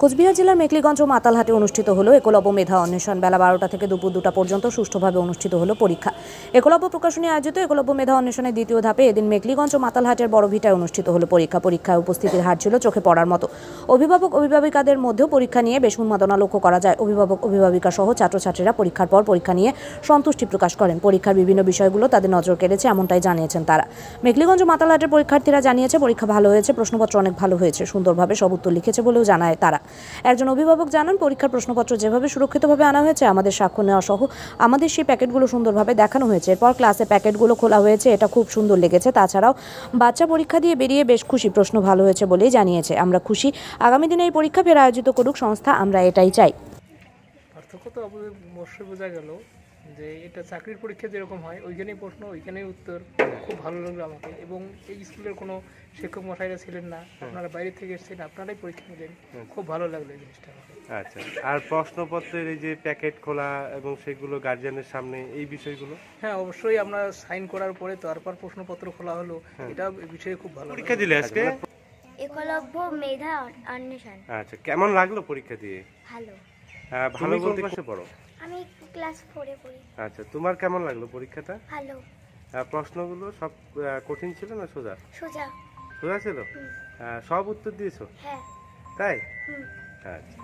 কোচবিহার জেলার মেকলিগঞ্জ ও মাতালহাটে অনুষ্ঠিত হলো একলব্য মেধা অন্বেষণ। বেলা 12টা থেকে দুপুর 2টা পর্যন্ত সুষ্ঠুভাবে অনুষ্ঠিত হলো পরীক্ষা। একলব্য প্রকাশনী আয়োজিত একলব্য মেধা অন্বেষণের দ্বিতীয় ধাপে এদিন মেকলিগঞ্জ ও মাতালহাটের বড়ভিটায় অনুষ্ঠিত হলো পরীক্ষা। পরীক্ষায় উপস্থিতির হার ছিল চোখে পড়ার মতো। অভিভাবক অভিভাবিকাদের মধ্যেও পরীক্ষা নিয়ে বেশ উন্মাদনা লক্ষ্য করা যায়। অভিভাবক অভিভাবিকা সহ ছাত্রছাত্রীরা পরীক্ষার পর পরীক্ষা নিয়ে সন্তুষ্টি প্রকাশ করেন। পরীক্ষার বিভিন্ন বিষয়গুলো তাদের নজর কেড়েছে, এমনটাই জানিয়েছেন তারা। মেকলিগঞ্জ ও মাতালহাটের পরীক্ষার্থীরা জানিয়েছে পরীক্ষা ভালো হয়েছে, প্রশ্নপত্র অনেক ভালো হয়েছে, সুন্দরভাবে সব উত্তর লিখেছে বলেও জানায় তারা। একজন অভিভাবক জানান, পরীক্ষার প্রশ্নপত্র যেভাবে সুরক্ষিতভাবে আনা হয়েছে, আমাদের স্বাক্ষর নেওয়া সহ আমাদের সেই প্যাকেটগুলো সুন্দরভাবে দেখানো হয়েছে। এরপর ক্লাসে প্যাকেটগুলো খোলা হয়েছে, এটা খুব সুন্দর লেগেছে। তাছাড়াও বাচ্চা পরীক্ষা দিয়ে বেরিয়ে বেশ খুশি, প্রশ্ন ভালো হয়েছে বলেই জানিয়েছে। আমরা খুশি, আগামী দিনে এই পরীক্ষা ফের আয়োজিত করুক সংস্থা, আমরা এটাই চাই। পার্থক্য তো অবশ্যই বোঝা গেল যে এটা চাকরির পরীক্ষা যেরকম হয় ওইখানেই প্রশ্ন ওইখানেই উত্তর। খুব ভালো লাগলো আমাকে, এবং এই স্কুলের কোনো শিক্ষক মশাইরা ছিলেন না, আপনারা বাইরে থেকে এসেছেন, আপনারাই পরীক্ষা নিলেন, খুব ভালো লাগলো এই জিনিসটা আমাকে। আচ্ছা, আর প্রশ্নপত্রের এই যে প্যাকেট খোলা এবং সেগুলো গার্জিয়ানের সামনে, এই বিষয়গুলো? হ্যাঁ, অবশ্যই আমরা সাইন করার পরে তারপর প্রশ্নপত্র খোলা হলো, এটা বিষয়ে খুব ভালো। পরীক্ষা দিলে আজকে একলব্য মেধা অন্বেষণ। আচ্ছা, কেমন লাগলো পরীক্ষা দিয়ে? ভালো। ভালো বলতে ক্লাসে পড়ো? আমি ক্লাস 4-এ পড়ি। আচ্ছা, তোমার কেমন লাগলো পরীক্ষাটা? ভালো। প্রশ্নগুলো সব কঠিন ছিল না সোজা? সোজা। সোজা ছিল? সব উত্তর দিয়েছো? হ্যাঁ। তাই? হুম। আচ্ছা।